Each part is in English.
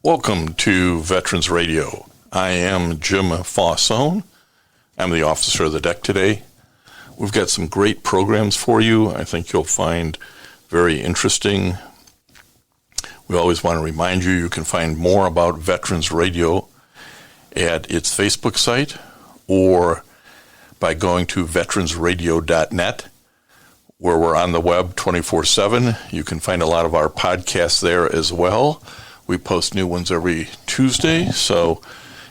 Welcome to Veterans Radio. I am Jim Fausone. I'm the officer of the deck today. We've got some great programs for you. I think you'll find very interesting. We always want to remind you can find more about Veterans Radio at its Facebook site or by going to veteransradio.net, where we're on the web 24/7. You can find a lot of our podcasts there as well. We post new ones every Tuesday, so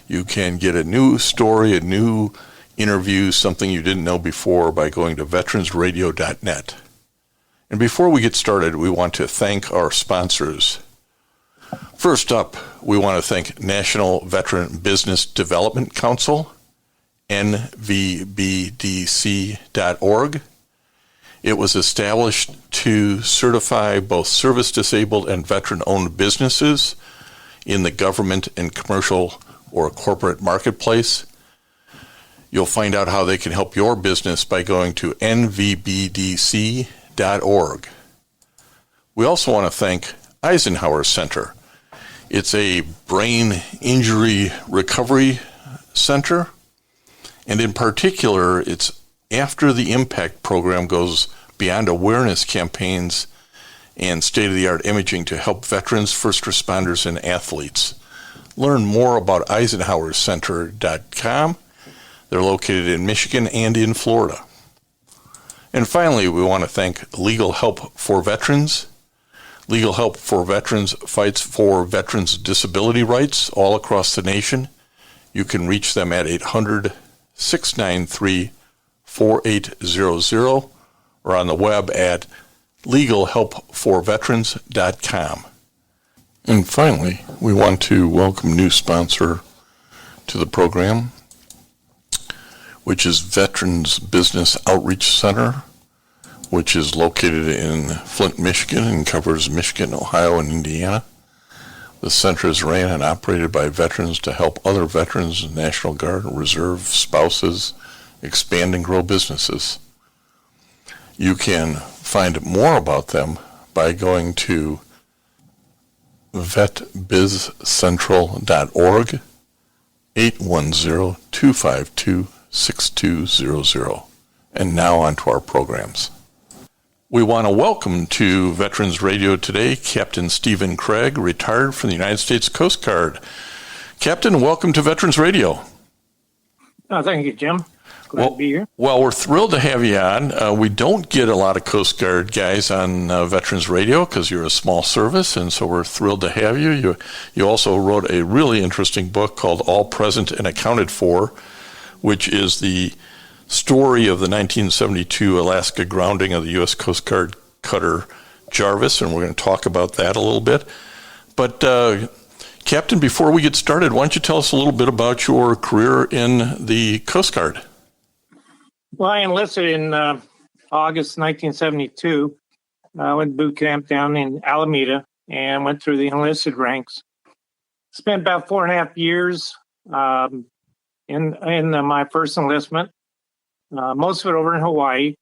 you can get a new story, a new interview, something you didn't know before by going to veteransradio.net. And before we get started, we want to thank our sponsors. First up, we want to thank National Veteran Business Development Council, nvbdc.org. It was established to certify both service-disabled and veteran-owned businesses in the government and commercial or corporate marketplace. You'll find out how they can help your business by going to nvbdc.org. We also want to thank Eisenhower Center. It's a brain injury recovery center, and in particular, it's after the impact program goes beyond awareness campaigns and state-of-the-art imaging to help veterans, first responders, and athletes. Learn more about EisenhowerCenter.com. They're located in Michigan and in Florida. And finally, we want to thank Legal Help for Veterans. Legal Help for Veterans fights for veterans' disability rights all across the nation. You can reach them at 800-693-4800 or on the web at legalhelpforveterans.com. And finally, we want to welcome a new sponsor to the program, which is Veterans Business Outreach Center, which is located in Flint, Michigan, and covers Michigan, Ohio, and Indiana. The center is ran and operated by veterans to help other veterans, National Guard, Reserve, spouses, expand and grow businesses. You can find more about them by going to vetbizcentral.org, 810-252-6200. And now on to our programs. We want to welcome to Veterans Radio today Captain Stephen Craig, retired from the United States Coast Guard. Captain, welcome to Veterans Radio. Oh, thank you, Jim. Glad to be here. Well, we're thrilled to have you on. We don't get a lot of Coast Guard guys on Veterans Radio because you're a small service, and so we're thrilled to have you. You also wrote a really interesting book called All Present and Accounted For, which is the story of the 1972 Alaska grounding of the U.S. Coast Guard Cutter Jarvis, and we're going to talk about that a little bit. But Captain, before we get started, why don't you tell us a little bit about your career in the Coast Guard? Well, I enlisted in August 1972. I went to boot camp down in Alameda and went through the enlisted ranks. Spent about 4.5 years in my first enlistment, most of it over in Hawaii.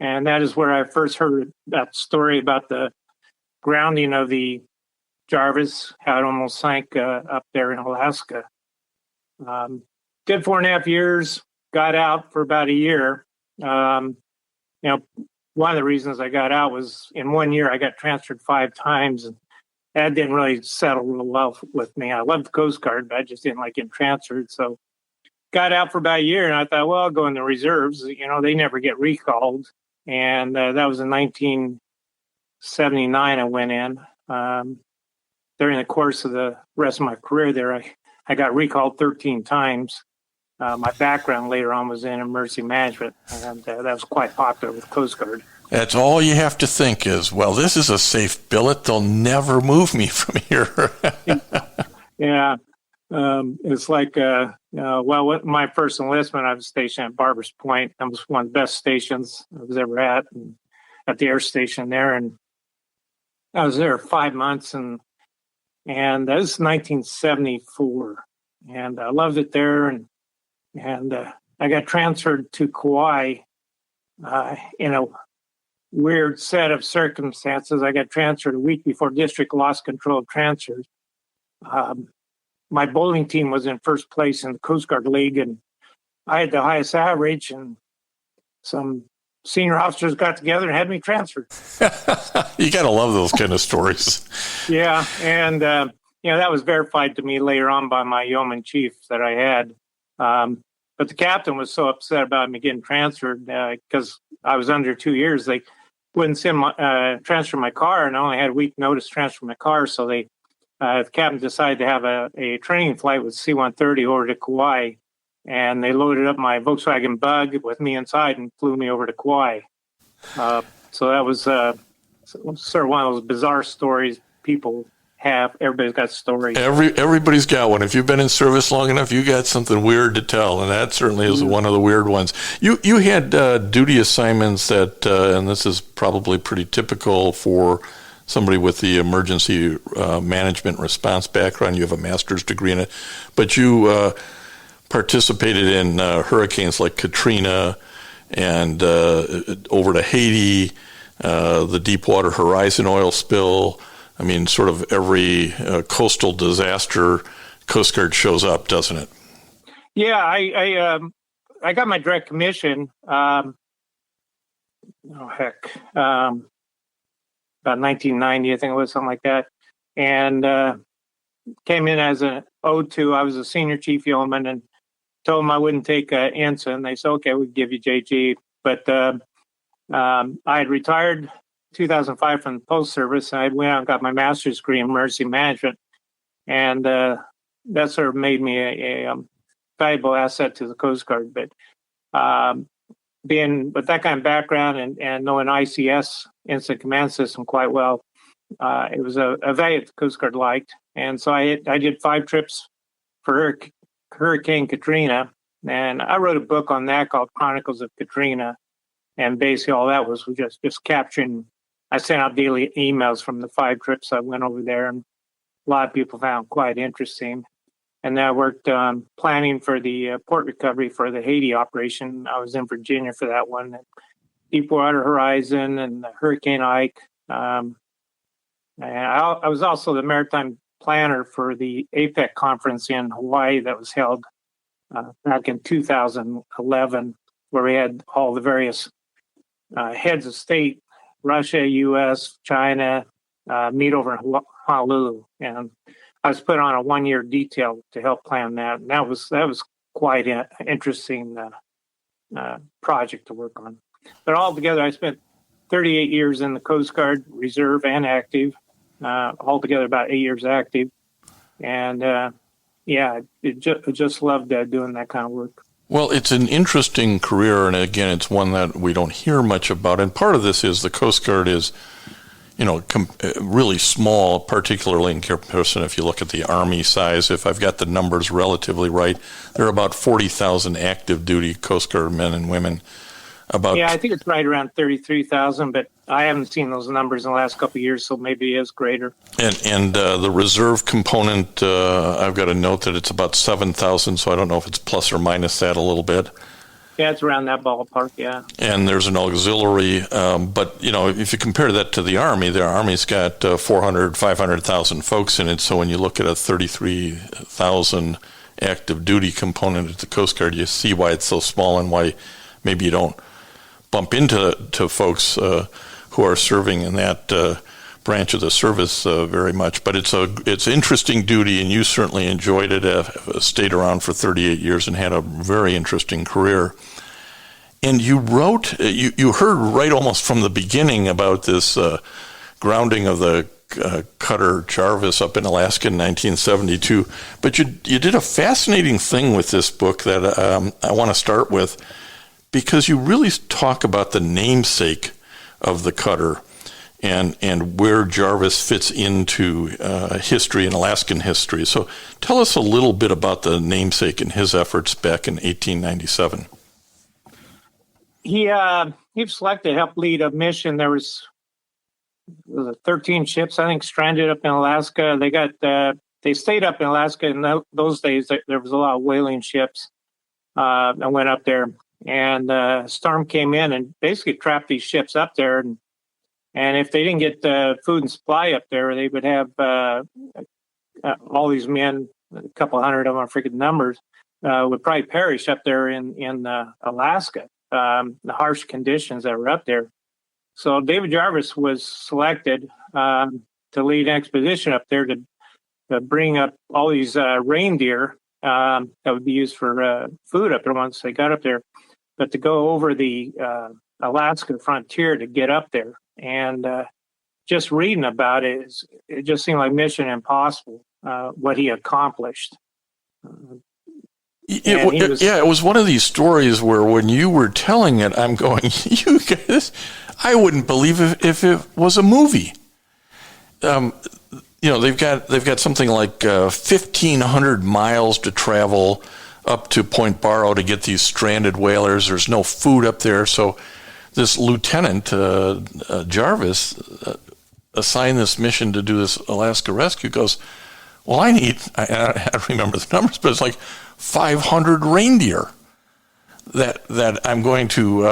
And that is where I first heard that story about the grounding of the Jarvis, how it almost sank up there in Alaska. Did 4.5 years, got out for about a year. One of the reasons I got out was in 1 year I got transferred 5 times, and that didn't really settle real well with me. I loved the Coast Guard, but I just didn't like getting transferred. So got out for about a year, and I thought, well, I'll go in the reserves. They never get recalled. And that was in 1979 I went in. During the course of the rest of my career there, I got recalled 13 times. My background later on was in emergency management, and that was quite popular with Coast Guard. That's all you have to think is, well, this is a safe billet. They'll never move me from here. Yeah. It's like, my first enlistment, I was stationed at Barbers Point. That was one of the best stations I was ever at the air station there. And I was there 5 months, and that was 1974. And I loved it there. And I got transferred to Kauai in a weird set of circumstances. I got transferred a week before district lost control of transfers. my bowling team was in first place in the Coast Guard League, and I had the highest average, and some senior officers got together and had me transferred. You got to love those kind of stories. Yeah, and that was verified to me later on by my yeoman chief that I had. But the captain was so upset about me getting transferred because I was under 2 years. They wouldn't transfer my car, and I only had a week notice to transfer my car. So the captain decided to have a training flight with C-130 over to Kauai. And they loaded up my Volkswagen Bug with me inside and flew me over to Kauai. So that was sort of one of those bizarre stories people have. Everybody's got a story. Everybody's got one. If you've been in service long enough, you got something weird to tell, and that certainly is one of the weird ones. You had duty assignments that, and this is probably pretty typical for somebody with the emergency management response background. You have a master's degree in it, but you participated in hurricanes like Katrina and over to Haiti, the Deepwater Horizon oil spill. I mean, sort of every coastal disaster, Coast Guard shows up, doesn't it? Yeah, I got my direct commission. About 1990, I think it was, something like that, and came in as an O2. I was a senior chief yeoman, and told them I wouldn't take ensign. They said, okay, we'll give you JG. But I had retired 2005 from the Post Service, and I went out and got my master's degree in emergency management. And that sort of made me a valuable asset to the Coast Guard. But being with that kind of background and knowing ICS, Instant Command System, quite well, it was a value that the Coast Guard liked. And so I did 5 trips for Hurricane Katrina, and I wrote a book on that called Chronicles of Katrina, and basically all that was just capturing. I sent out daily emails from the 5 trips I went over there, and a lot of people found quite interesting. And then I worked on planning for the port recovery for the Haiti operation. I was in Virginia for that one, Deepwater Horizon and Hurricane Ike. And I was also the maritime planner for the APEC conference in Hawaii that was held back in 2011, where we had all the various heads of state, Russia, U.S., China, meet over in Honolulu. And I was put on a 1-year detail to help plan that. And that was quite an interesting project to work on. But altogether, I spent 38 years in the Coast Guard, reserve and active. Altogether about 8 years active, and just loved doing that kind of work. Well, it's an interesting career, and again, it's one that we don't hear much about. And part of this is the Coast Guard is, really small, particularly in comparison. If you look at the Army size, if I've got the numbers relatively right, there are about 40,000 active duty Coast Guard men and women. I think it's right around 33,000, but I haven't seen those numbers in the last couple of years, so maybe it is greater. And the reserve component, I've got a note that it's about 7,000, so I don't know if it's plus or minus that a little bit. Yeah, it's around that ballpark, yeah. And there's an auxiliary, but, if you compare that to the Army's got 400,000, 500,000 folks in it, so when you look at a 33,000 active duty component at the Coast Guard, you see why it's so small and why maybe you don't bump into folks who are serving in that branch of the service very much. But it's interesting duty, and you certainly enjoyed it. Stayed around for 38 years and had a very interesting career. And you wrote, you heard right almost from the beginning about this grounding of the Cutter Jarvis up in Alaska in 1972. But you did a fascinating thing with this book that I want to start with, because you really talk about the namesake of the cutter and where Jarvis fits into history and Alaskan history. So tell us a little bit about the namesake and his efforts back in 1897. He was selected to help lead a mission. There was 13 ships, I think, stranded up in Alaska. They stayed up in Alaska in those days. There was a lot of whaling ships that went up there. And a storm came in and basically trapped these ships up there. And if they didn't get food and supply up there, they would have all these men, a couple hundred of them, I forget the numbers, would probably perish up there in Alaska. The harsh conditions that were up there. So David Jarvis was selected to lead an expedition up there to bring up all these reindeer that would be used for food up there once they got up there, but to go over the Alaska frontier to get up there. And just reading about it, it just seemed like mission impossible, what he accomplished. It was one of these stories where when you were telling it, I'm going, you guys, I wouldn't believe if it was a movie. They've got something like 1,500 miles to travel up to Point Barrow to get these stranded whalers. There's no food up there, so this Lieutenant Jarvis assigned this mission to do this Alaska rescue. Goes, well, I don't remember the numbers, but it's like 500 reindeer that I'm going to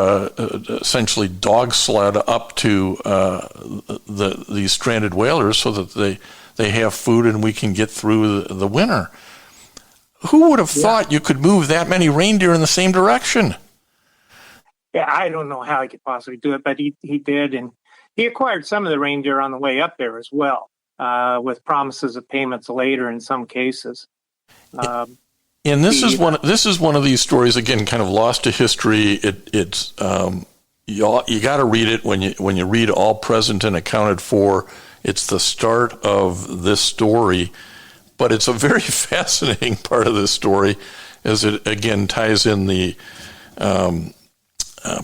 essentially dog sled up to these stranded whalers so that they have food and we can get through the winter. Who would have thought you could move that many reindeer in the same direction? Yeah, I don't know how he could possibly do it, but he did, and he acquired some of the reindeer on the way up there as well, with promises of payments later in some cases. And this is one of these stories, again, kind of lost to history. It's you got to read it when you read All Present and Accounted For. It's the start of this story, but it's a very fascinating part of this story, as it again ties in the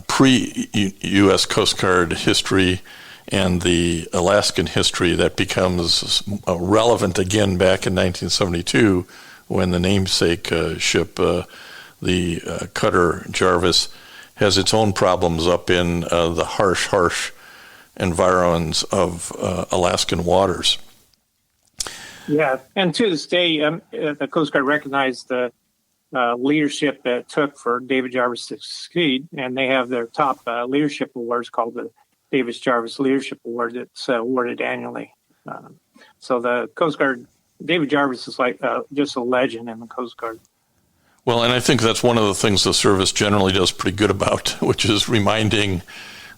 pre-U.S. Coast Guard history and the Alaskan history that becomes relevant again back in 1972 when the namesake ship, the Cutter Jarvis, has its own problems up in the harsh environs of Alaskan waters. Yeah, and to this day, the Coast Guard recognized the leadership that it took for David Jarvis to succeed, and they have their top leadership awards called the David Jarvis Leadership Award that's awarded annually. So the Coast Guard, David Jarvis is like just a legend in the Coast Guard. Well, and I think that's one of the things the service generally does pretty good about, which is reminding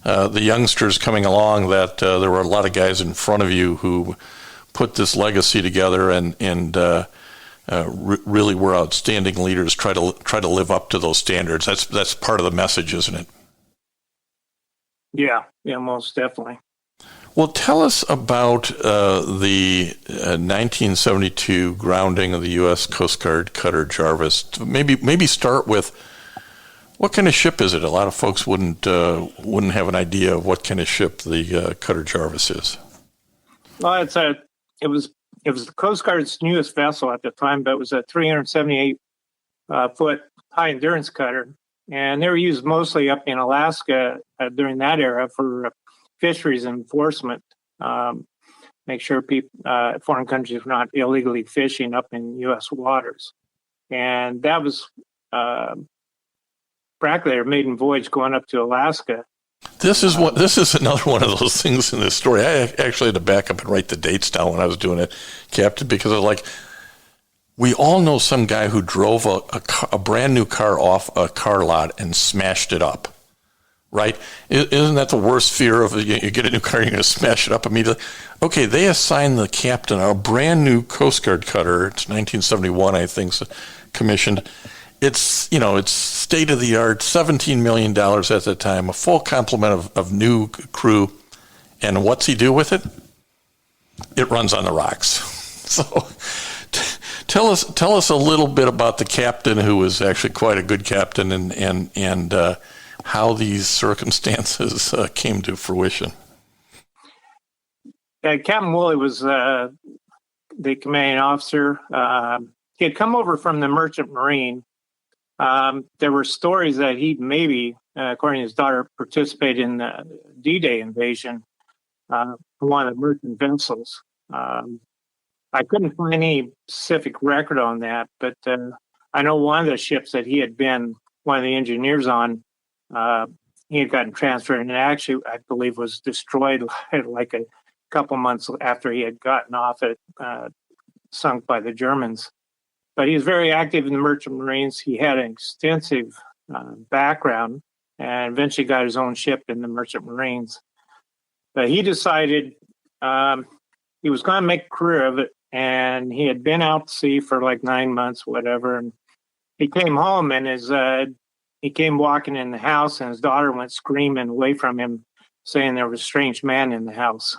the youngsters coming along that there were a lot of guys in front of you who put this legacy together and really were outstanding leaders. Try to live up to those standards. That's part of the message, isn't it? Yeah, most definitely. Well, tell us about the 1972 grounding of the U.S. Coast Guard Cutter Jarvis. Maybe start with what kind of ship is it? A lot of folks wouldn't have an idea of what kind of ship the Cutter Jarvis is. Well, it was the Coast Guard's newest vessel at the time, but it was a 378 foot high endurance cutter, and they were used mostly up in Alaska during that era for fisheries enforcement. Make sure foreign countries were not illegally fishing up in U.S. waters, and that was practically their maiden voyage going up to Alaska. This is another one of those things in this story. I actually had to back up and write the dates down when I was doing it, Captain, because I was like, we all know some guy who drove a brand new car off a car lot and smashed it up, right? Isn't that the worst fear of you get a new car, you're going to smash it up immediately? Okay, they assigned the captain a brand new Coast Guard cutter. It's 1971, I think, commissioned. It's state of the art, $17 million at the time, a full complement of new crew. And what's he do with it? It runs on the rocks. So tell us a little bit about the captain, who was actually quite a good captain, and how these circumstances came to fruition. Captain Woolley was the commanding officer. He had come over from the Merchant Marine. There were stories that he maybe, according to his daughter, participated in the D-Day invasion from one of the merchant vessels. I couldn't find any specific record on that, but I know one of the ships that he had been one of the engineers on, he had gotten transferred and actually, I believe, was destroyed like a couple months after he had gotten off it sunk by the Germans. But he was very active in the Merchant Marines. He had an extensive background and eventually got his own ship in the Merchant Marines. But he decided he was going to make a career of it, and he had been out to sea for like 9 months, whatever. And he came home, and he came walking in the house, and his daughter went screaming away from him, saying there was a strange man in the house.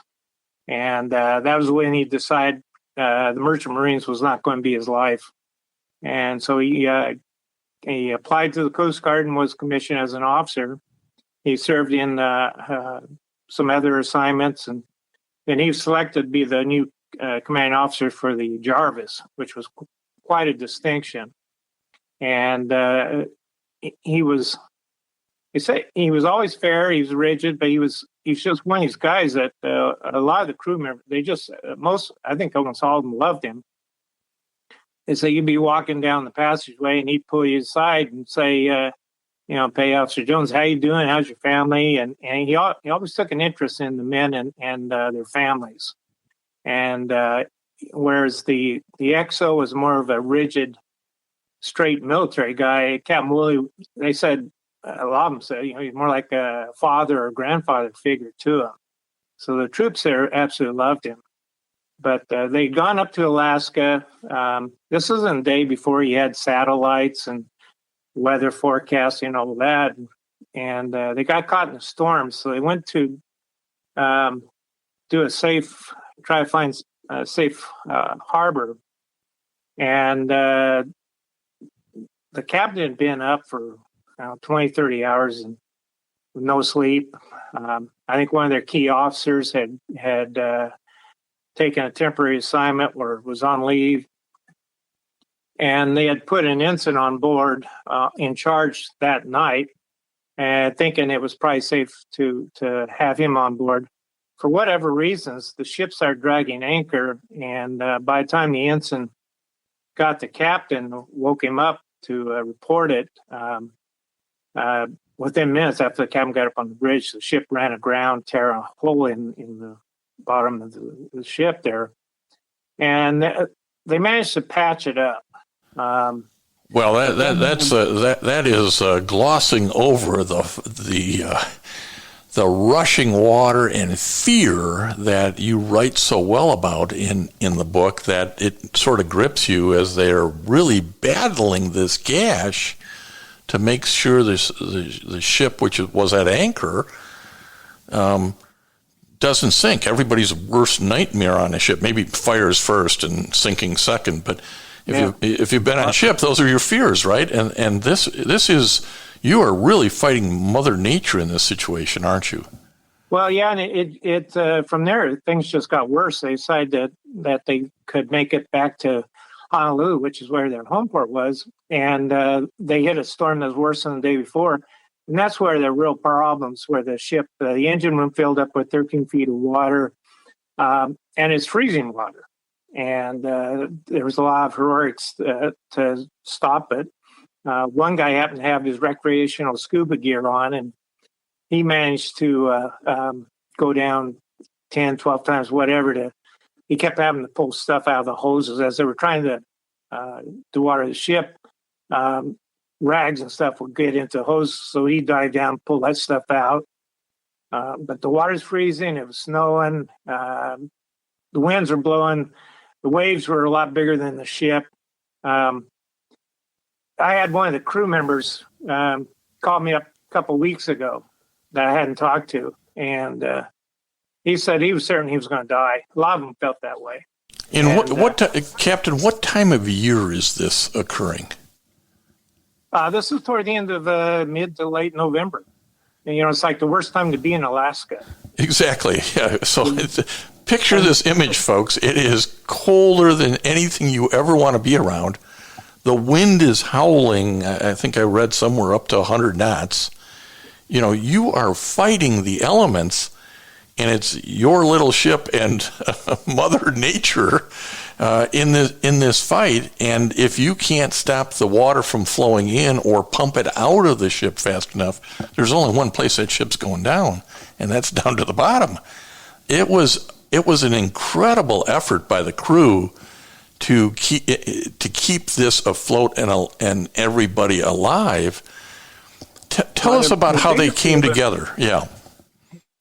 And that was when he decided the Merchant Marines was not going to be his life. And so he applied to the Coast Guard and was commissioned as an officer. He served in some other assignments, and then he was selected to be the new commanding officer for the Jarvis, which was quite a distinction. And he was always fair. He was rigid, but he's just one of these guys that a lot of the crew members, I think almost all of them loved him. And so you'd be walking down the passageway, and he'd pull you aside and say, "Hey, Officer Jones, how you doing? How's your family?" And he always took an interest in the men and their families. And whereas the XO was more of a rigid, straight military guy, Captain Woolley, they said, a lot of them said, he's more like a father or grandfather figure to him. So the troops there absolutely loved him. But they'd gone up to Alaska. This was in the day before he had satellites and weather forecasting and all that. And they got caught in a storm. So they went to try to find a safe harbor. And the captain had been up for 20, 30 hours and with no sleep. I think one of their key officers had taken a temporary assignment or was on leave. And they had put an ensign on board in charge that night, thinking it was probably safe to have him on board. For whatever reasons, the ship started dragging anchor, and by the time the ensign got the captain, woke him up to report it, within minutes after the captain got up on the bridge, the ship ran aground, tear a hole in the bottom of the ship there. And they managed to patch it up. Well, that is glossing over the rushing water and fear that you write so well about in the book, that it sort of grips you as they're really battling this gash to make sure the ship, which was at anchor, doesn't sink. Everybody's worst nightmare on a ship, maybe fires first and sinking second, but if you've been on a ship, those are your fears, right? And this is, you are really fighting Mother Nature in this situation, aren't you? Well, yeah, and it from there things just got worse. They decided that they could make it back to Honolulu, which is where their home port was, and they hit a storm that was worse than the day before. And that's where the real problems, where the ship, the engine room filled up with 13 feet of water, and it's freezing water. And there was a lot of heroics to stop it. One guy happened to have his recreational scuba gear on, and he managed to go down 10, 12 times, whatever. He kept having to pull stuff out of the hoses as they were trying to dewater the ship. Rags and stuff would get into hoses, so he dived down, pull that stuff out. But the water's freezing. It was snowing. The winds were blowing. The waves were a lot bigger than the ship. I had one of the crew members call me up a couple weeks ago that I hadn't talked to, and he said he was certain he was going to die. A lot of them felt that way. Captain, what time of year is this occurring? This is toward the end of mid to late November. And, it's like the worst time to be in Alaska. Exactly. Yeah. So picture this image, folks. It is colder than anything you ever want to be around. The wind is howling. I think I read somewhere up to 100 knots. You are fighting the elements, and it's your little ship and Mother Nature in this fight. And if you can't stop the water from flowing in or pump it out of the ship fast enough, there's only one place that ship's going down, and that's down to the bottom. It was an incredible effort by the crew to keep this afloat and everybody alive. Tell us about how they came together. Yeah.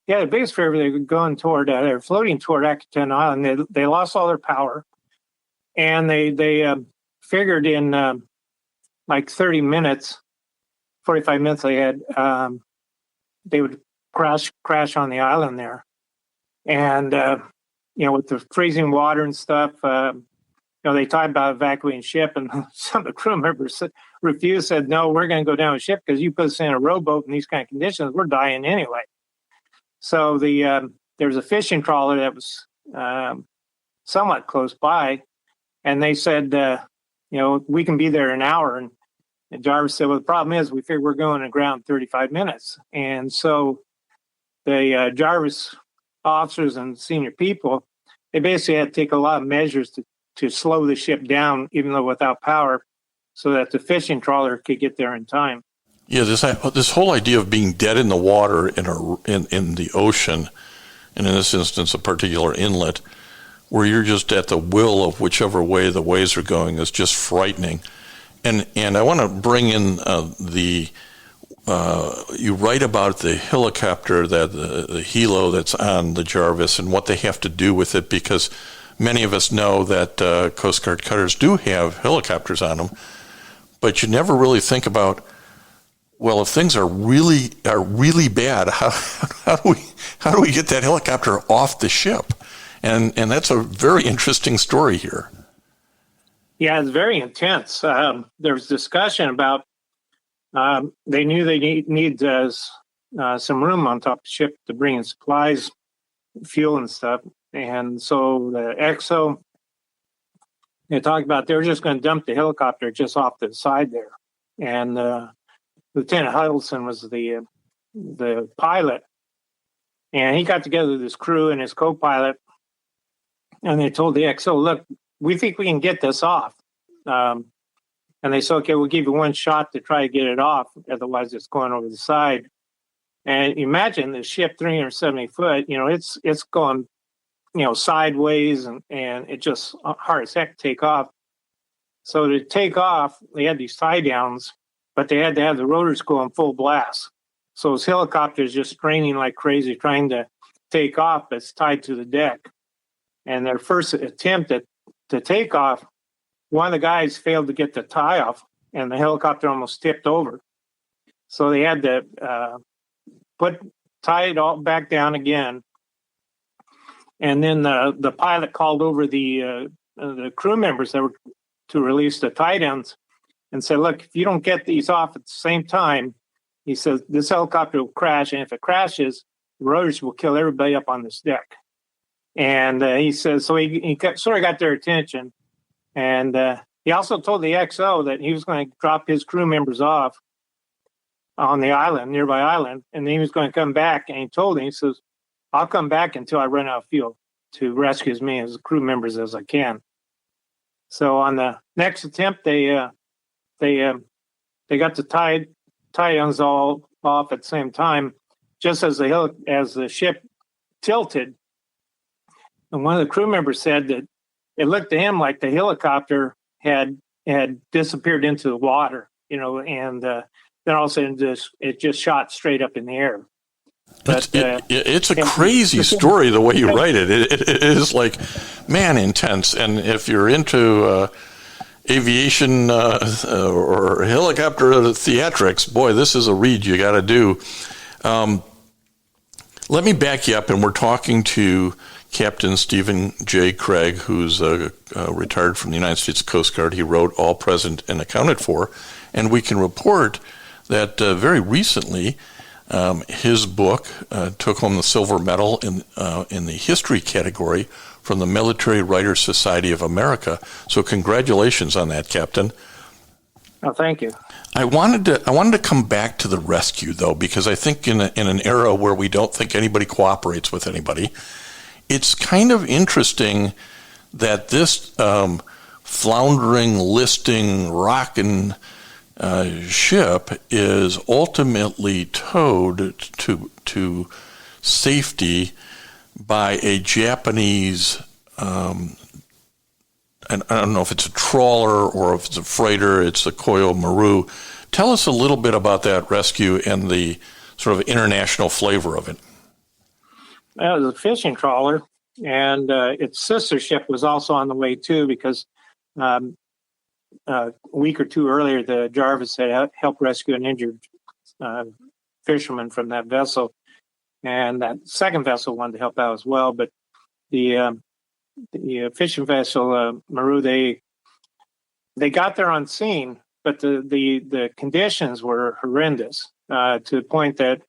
Yeah, the biggest fear they were going toward, they're floating toward Akaten Island. They lost all their power, and they figured in like 30 minutes, 45 minutes they had, they would crash on the island there. And, with the freezing water and stuff, they talked about evacuating ship, and some of the crew members refused, said, no, we're going to go down with ship because you put us in a rowboat in these kind of conditions, we're dying anyway. So there was a fishing trawler that was somewhat close by, and they said, we can be there in an hour. And Jarvis said, well, the problem is we figure we're going to ground in 35 minutes. And so the Jarvis officers and senior people, they basically had to take a lot of measures to slow the ship down, even though without power, so that the fishing trawler could get there in time. Yeah, this whole idea of being dead in the water in the ocean, and in this instance a particular inlet, where you're just at the will of whichever way the waves are going, is just frightening. And I want to bring in you write about the helicopter, that the helo that's on the Jarvis, and what they have to do with it, because many of us know that Coast Guard cutters do have helicopters on them, but you never really think about, well, if things are really bad, how do we get that helicopter off the ship? And that's a very interesting story here. Yeah, it's very intense. There was discussion about they knew they need some room on top of the ship to bring in supplies, fuel and stuff. And so the XO, they talked about they were just going to dump the helicopter just off to the side there. And Lieutenant Huddleston was the pilot, and he got together with his crew and his co-pilot, and they told the XO, look, we think we can get this off. And they said, okay, we'll give you one shot to try to get it off. Otherwise, it's going over the side. And imagine the ship, 370 foot, it's going, sideways, and it just hard as heck to take off. So to take off, they had these tie downs, but they had to have the rotors going full blast. So his helicopter is just straining like crazy, trying to take off, but it's tied to the deck. And their first attempt to take off, one of the guys failed to get the tie off, and the helicopter almost tipped over. So they had to tie it all back down again. And then the pilot called over the crew members that were to release the tie downs and said, look, if you don't get these off at the same time, he says, this helicopter will crash. And if it crashes, the rotors will kill everybody up on this deck. And he says, so he sort of got their attention. And he also told the XO that he was going to drop his crew members off on the island, nearby island. And then he was going to come back. And he told him, he says, I'll come back until I run out of fuel to rescue as many as crew members as I can. So on the next attempt, they got the tie downs all off at the same time, just as the ship tilted. And one of the crew members said that it looked to him like the helicopter had disappeared into the water, and then all of a sudden it just shot straight up in the air. But, it's a crazy story the way you write it. It is like, man, intense. And if you're into aviation or helicopter theatrics, boy, this is a read you got to do. Let me back you up, and we're talking to Captain Stephen J. Craig, who's retired from the United States Coast Guard. He wrote All Present and Accounted For, and we can report that very recently his book took home the silver medal in the history category from the Military Writers Society of America. So congratulations on that, Captain. Oh, thank you. I wanted to come back to the rescue, though, because I think in an era where we don't think anybody cooperates with anybody, it's kind of interesting that this floundering, listing, rocking ship is ultimately towed to safety by a Japanese, and I don't know if it's a trawler or if it's a freighter, it's the Koyo Maru. Tell us a little bit about that rescue and the sort of international flavor of it. It was a fishing trawler, and its sister ship was also on the way too, because a week or two earlier, the Jarvis had helped rescue an injured fisherman from that vessel, and that second vessel wanted to help out as well. But the fishing vessel Maru, they got there on scene, but the conditions were horrendous to the point that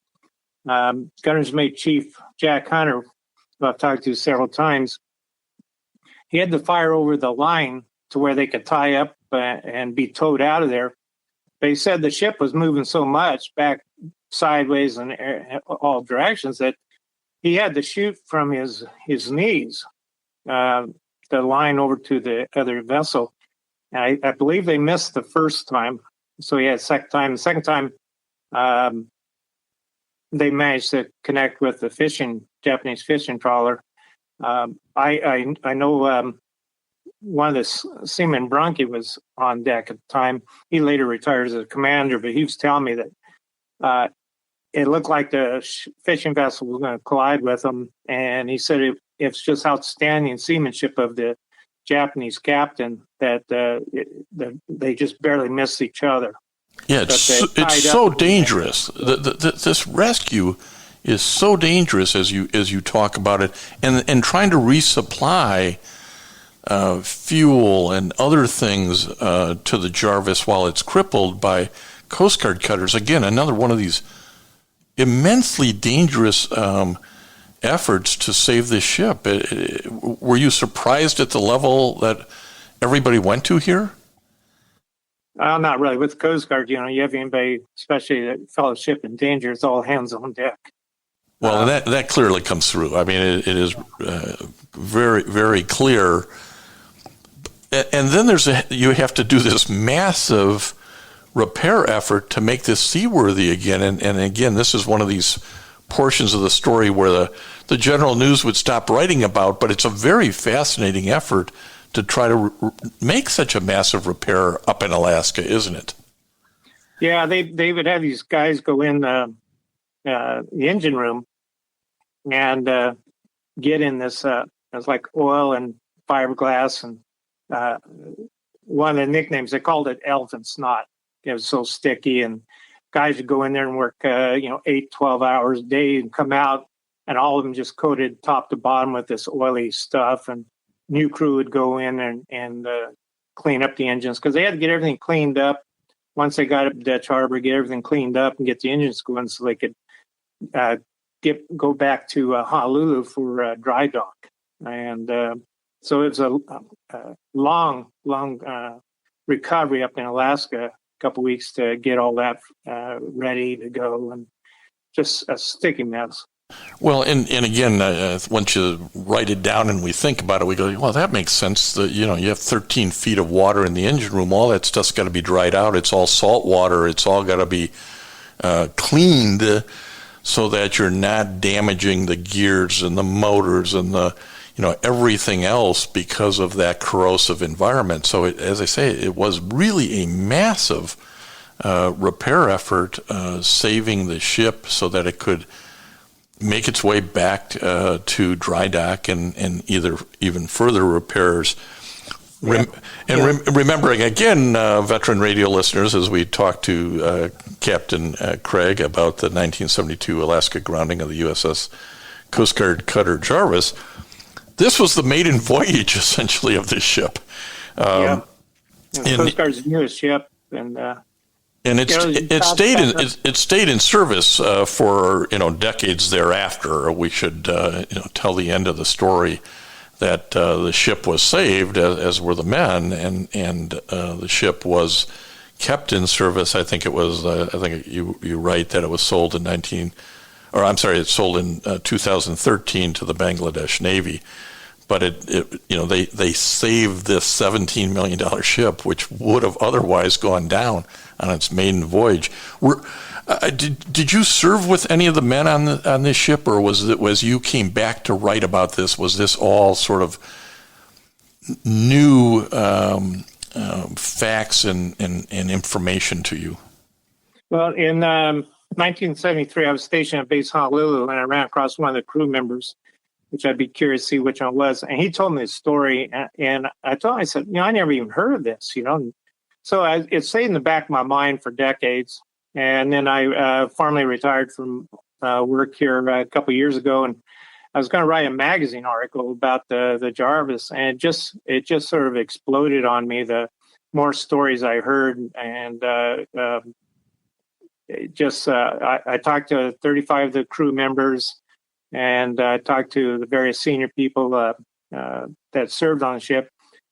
Gunner's Mate Chief Jack Hunter, who I've talked to several times, he had to fire over the line to where they could tie up and be towed out of there. They said the ship was moving so much back sideways in all directions that he had to shoot from his knees the line over to the other vessel. And I believe they missed the first time, so he had a second time. The second time, they managed to connect with the Japanese fishing trawler. I know one of the seaman, Bronchi, was on deck at the time. He later retired as a commander, but he was telling me that it looked like the fishing vessel was going to collide with them, and he said it's just outstanding seamanship of the Japanese captain that they just barely missed each other. Yeah, it's so dangerous. This rescue is so dangerous as you talk about it, and trying to resupply fuel and other things to the Jarvis while it's crippled by Coast Guard cutters. Again, another one of these immensely dangerous efforts to save this ship. Were you surprised at the level that everybody went to here? Not really. With the Coast Guard, you have anybody, especially a fellow ship in danger, it's all hands on deck. Well, that clearly comes through. I mean, it is very, very clear. And then you have to do this massive repair effort to make this seaworthy again. And again, this is one of these portions of the story where the general news would stop writing about, but it's a very fascinating effort to try to make such a massive repair up in Alaska, isn't it? Yeah, they would have these guys go in the engine room and get in this, it's like oil and fiberglass, and one of the nicknames, they called it elephant snot. It was so sticky, and guys would go in there and work 8, 12 hours a day and come out, and all of them just coated top to bottom with this oily stuff. And new crew would go in and clean up the engines, because they had to get everything cleaned up once they got up to Dutch Harbor, get everything cleaned up and get the engines going so they could go back to Honolulu for dry dock. And so it was a long recovery up in Alaska, a couple weeks to get all that ready to go, and just a sticky mess. Well, and again, once you write it down and we think about it, we go, well, that makes sense. You have 13 feet of water in the engine room. All that stuff's got to be dried out. It's all salt water. It's all got to be cleaned so that you're not damaging the gears and the motors and the everything else because of that corrosive environment. So as I say, it was really a massive repair effort, saving the ship so that it could make its way back to dry dock and even further repairs. Remembering, again, veteran radio listeners, as we talked to Captain Craig about the 1972 Alaska grounding of the USS Coast Guard Cutter Jarvis, this was the maiden voyage, essentially, of this ship. The Coast Guard's newest ship, and it stayed in service for decades thereafter. We should tell the end of the story that the ship was saved, as were the men, and the ship was kept in service. I think it was. I think you write that it was sold in it's sold in 2013 to the Bangladesh Navy. But they saved this $17 million ship, which would have otherwise gone down on its maiden voyage. Did you serve with any of the men on this ship, or was you came back to write about this? Was this all sort of new facts and information to you? Well, in 1973, I was stationed at base Honolulu, and I ran across one of the crew members, which I'd be curious to see which one it was. And he told me the story, and I told him, I said, I never even heard of this, So it stayed in the back of my mind for decades. And then I formally retired from work here a couple of years ago, and I was going to write a magazine article about the Jarvis, and it just sort of exploded on me. The more stories I heard, and I talked to 35 of the crew members, and I talked to the various senior people that served on the ship,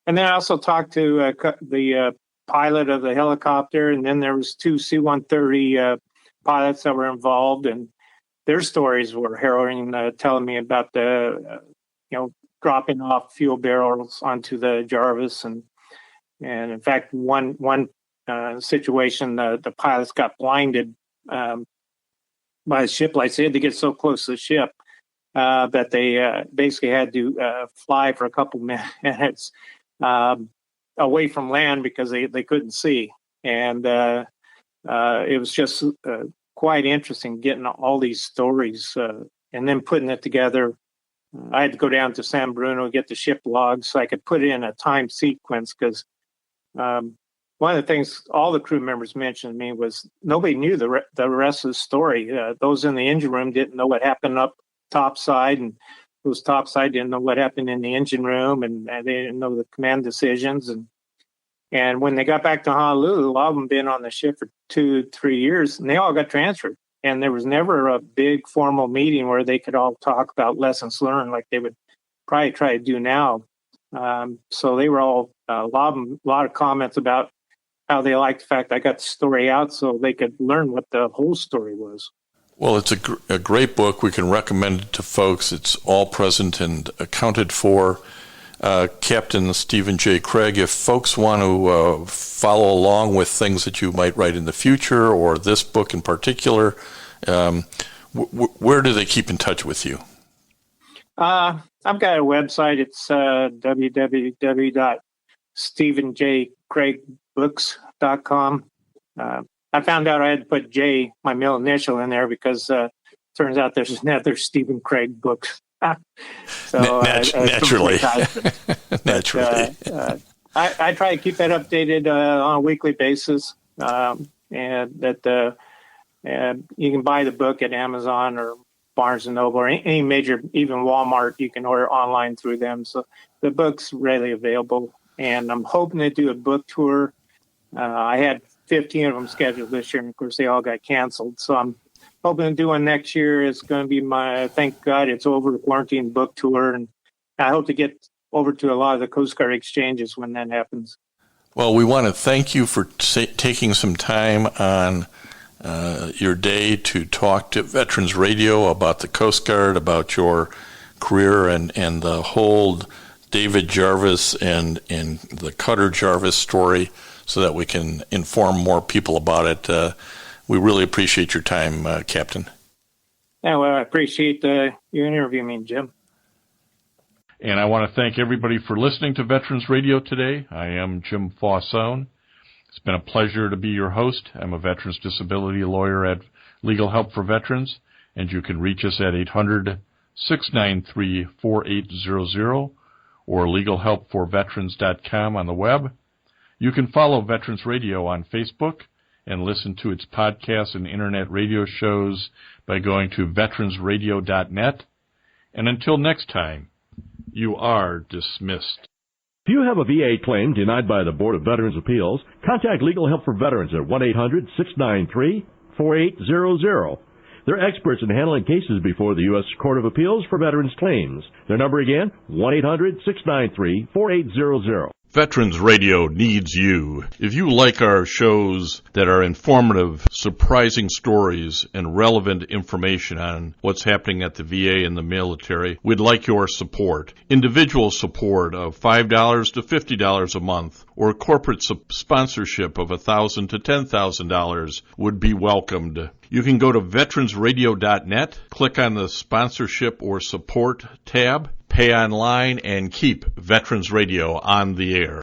and then I also talked to the pilot of the helicopter, and then there was 2 C-130 pilots that were involved, and their stories were harrowing, telling me about the dropping off fuel barrels onto the Jarvis, and in fact one situation, the pilots got blinded by the ship lights. They had to get so close to the ship that they basically had to fly for a couple minutes away from land because they couldn't see. And it was just quite interesting getting all these stories and then putting it together. I had to go down to San Bruno, get the ship logs so I could put it in a time sequence, because one of the things all the crew members mentioned to me was nobody knew the rest of the story. Those in the engine room didn't know what happened up topside, and those topside didn't know what happened in the engine room, and they didn't know the command decisions. And when they got back to Honolulu, a lot of them been on the ship for 2-3 years, and they all got transferred. And there was never a big formal meeting where they could all talk about lessons learned like they would probably try to do now. So they were all a lot of comments about how they liked the fact I got the story out so they could learn what the whole story was. Well, it's a great book. We can recommend it to folks. It's all present and accounted for. Captain Stephen J. Craig, if folks want to follow along with things that you might write in the future or this book in particular, where do they keep in touch with you? I've got a website. It's www.stephenjcraigbooks.com. I found out I had to put J, my middle initial, in there because turns out there's another Stephen Craig books. So naturally. Naturally. I try to keep that updated on a weekly basis, and that you can buy the book at Amazon or Barnes & Noble or any major, even Walmart, you can order online through them. So the book's readily available, and I'm hoping to do a book tour. I had 15 of them scheduled this year, and of course they all got canceled. So I'm hoping to do one next year. It's going to be thank God it's over quarantine book tour, and I hope to get over to a lot of the Coast Guard exchanges when that happens. Well, we want to thank you for taking some time on your day to talk to Veterans Radio about the Coast Guard, about your career and the whole David Jarvis and the Cutter Jarvis story, so that we can inform more people about it. We really appreciate your time, Captain. Yeah, well, I appreciate you interviewing me, Jim. And I want to thank everybody for listening to Veterans Radio today. I am Jim Fausone. It's been a pleasure to be your host. I'm a veterans disability lawyer at Legal Help for Veterans, and you can reach us at 800-693-4800 or legalhelpforveterans.com on the web. You can follow Veterans Radio on Facebook and listen to its podcasts and internet radio shows by going to veteransradio.net. And until next time, you are dismissed. If you have a VA claim denied by the Board of Veterans' Appeals, contact Legal Help for Veterans at 1-800-693-4800. They're experts in handling cases before the U.S. Court of Appeals for Veterans Claims. Their number again, 1-800-693-4800. Veterans Radio needs you. If you like our shows that are informative, surprising stories, and relevant information on what's happening at the VA and the military, we'd like your support. Individual support of $5 to $50 a month, or corporate sponsorship of $1,000 to $10,000 would be welcomed. You can go to veteransradio.net, click on the sponsorship or support tab, pay online, and keep Veterans Radio on the air.